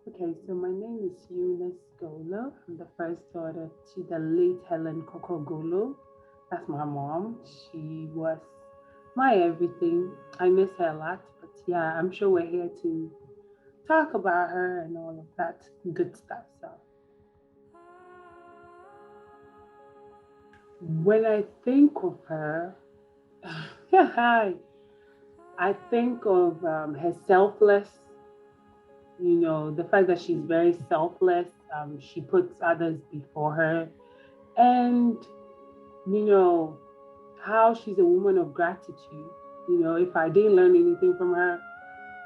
Okay, so my name is Eunice Golloh. I'm the first daughter to the late Helen Golloh. That's my mom. She was my everything. I miss her a lot, but yeah, I'm sure we're here to talk about her and all of that good stuff. So when I think of her, yeah, hi, I think of her selfless. The fact that she's very selfless. She puts others before her, and you know how she's a woman of gratitude. If I didn't learn anything from her,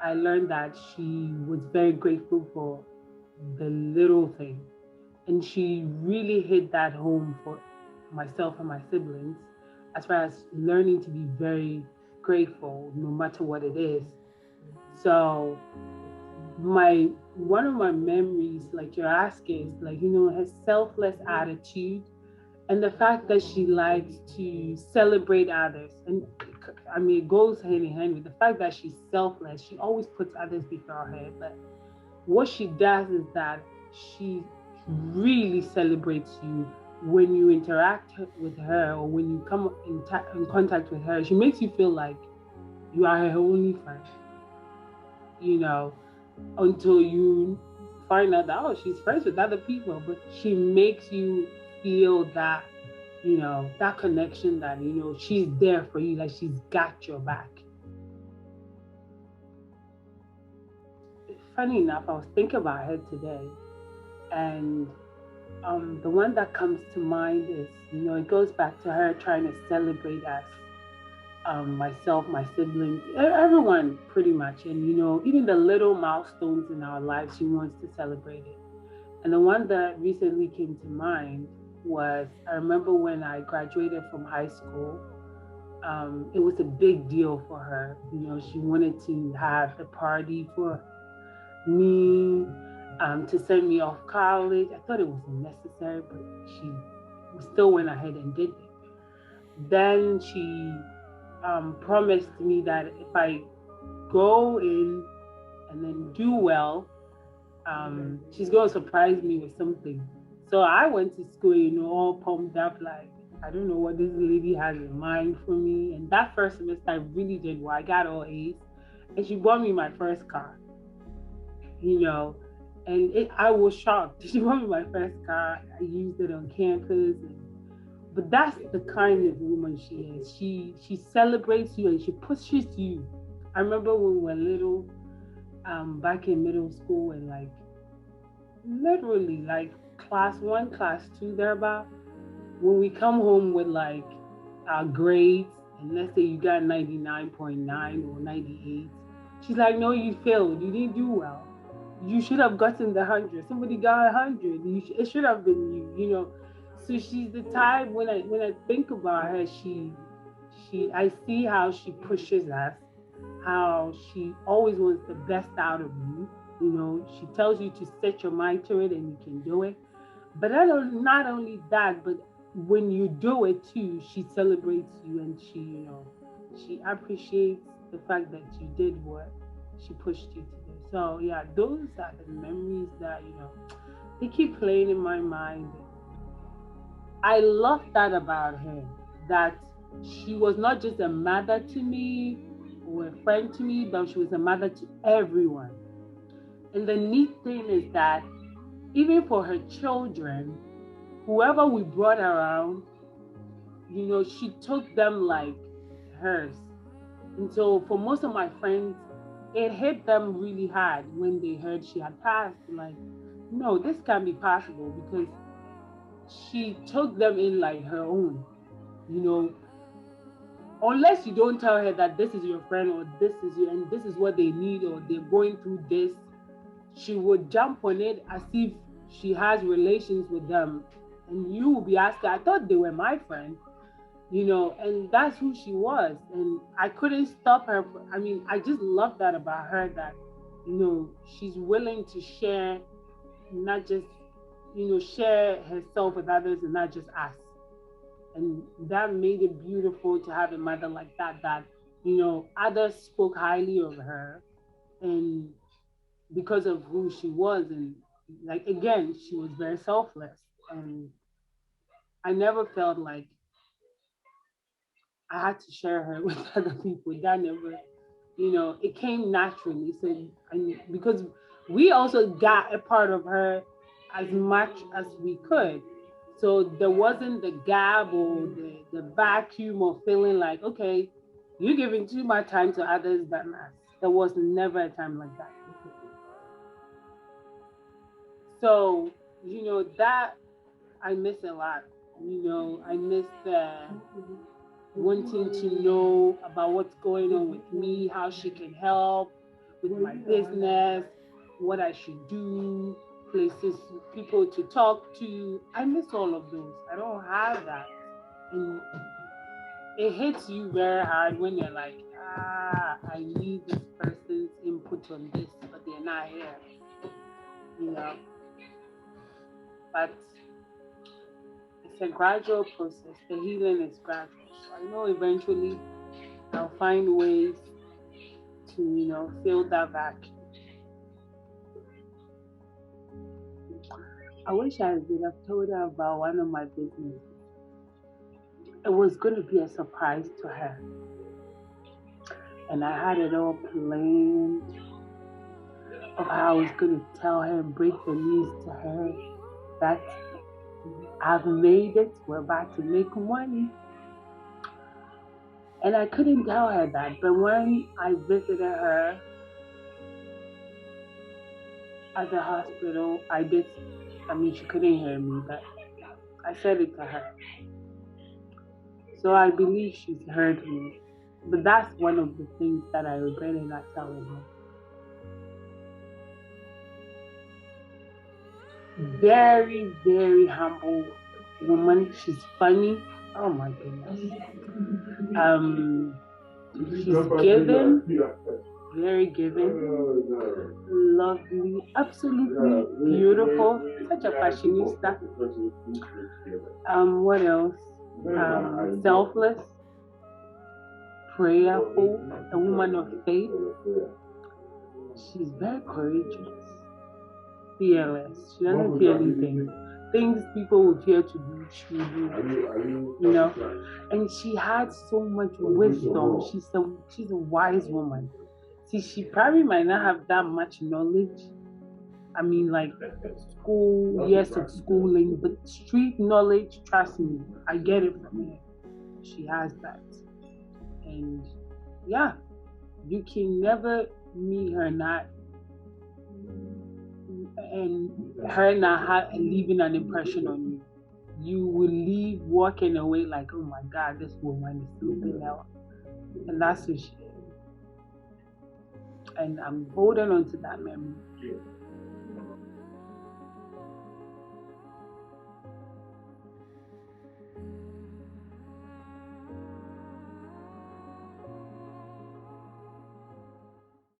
I learned that she was very grateful for the little thing. And she really hit that home for myself and my siblings as far as learning to be very grateful no matter what it is. So my one of my memories, like you're asking, is like, her selfless attitude and the fact that she likes to celebrate others. And I mean, it goes hand in hand with the fact that she's selfless. She always puts others before her. But what she does is that she really celebrates you when you interact with her or when you come in contact with her. She makes you feel like you are her only friend, you know, until you find out that, oh, she's friends with other people. But she makes you feel that, that connection that, she's there for you, like she's got your back. Funny enough, I was thinking about her today, and the one that comes to mind is, it goes back to her trying to celebrate us, myself, my siblings, everyone pretty much. And, even the little milestones in our lives, she wants to celebrate it. And the one that recently came to mind was, I remember when I graduated from high school, it was a big deal for her. She wanted to have the party for me, to send me off college. I thought it was unnecessary, but she still went ahead and did it. Then she promised me that if I go in and then do well, she's going to surprise me with something. So I went to school, all pumped up, like, I don't know what this lady has in mind for me. And that first semester, I really did well. I got all A's. And she bought me my first car, you know, and I was shocked. She bought me my first car. I used it on campus. But that's the kind of woman she is. She celebrates you and she pushes you. I remember when we were little, back in middle school, and like literally like class one, class two, thereabout, when we come home with like our grades, and let's say you got 99.9 or 98, she's like, no, you failed. You didn't do well. You should have gotten the 100. Somebody got 100. It should have been you, So she's the type, when I think about her, I see how she pushes us, how she always wants the best out of you. She tells you to set your mind to it and you can do it. But not only that, but when you do it too, she celebrates you, and she appreciates the fact that you did what she pushed you to do. So yeah, those are the memories that, they keep playing in my mind. I love that about her, that she was not just a mother to me or a friend to me, but she was a mother to everyone. And the neat thing is that even for her children, whoever we brought around, she took them like hers. And so for most of my friends, it hit them really hard when they heard she had passed. Like, no, this can't be possible, because she took them in like her own, you know, unless you don't tell her that this is your friend or this is you and this is what they need or they're going through this, she would jump on it as if she has relations with them. And you will be asking, I thought they were my friend, and that's who she was. And I couldn't stop her. I mean, I just love that about her, that, she's willing to share, not just, share herself with others and not just us. And that made it beautiful to have a mother like that, that, others spoke highly of her. And because of who she was. And like, again, she was very selfless. And I never felt like I had to share her with other people. That never, it came naturally. So, because we also got a part of her as much as we could. So there wasn't the gap or the vacuum of feeling like, okay, you're giving too much time to others than us. There was never a time like that. So, that I miss a lot. I miss the wanting to know about what's going on with me, how she can help with my business, what I should do, places, people to talk to. I miss all of those. I don't have that. And it hits you very hard when you're like, I need this person's input on this, but they're not here. But it's a gradual process. The healing is gradual. So I know eventually I'll find ways to, fill that vacuum. I wish I would have told her about one of my businesses. It was going to be a surprise to her. And I had it all planned of how I was going to tell her and break the news to her that I've made it. We're about to make money. And I couldn't tell her that. But when I visited her at the hospital, she couldn't hear me, but I said it to her. So I believe she's heard me. But that's one of the things that I regretted not telling her. Very, very humble woman. She's funny. Oh my goodness. She's giving, very giving, lovely, absolutely beautiful, such a fashionista. What else? Selfless, prayerful, a woman of faith. She's very courageous, fearless. She doesn't fear anything. Things people would fear to do, she will do. And she had so much wisdom. She's a wise woman. See, she probably might not have that much knowledge. I mean, like years of schooling, but street knowledge, trust me, I get it from her. She has that. And yeah, you can never meet her not leaving an impression on you. You will leave walking away like, oh my God, this woman is something else. And that's who she is. And I'm holding on to that memory.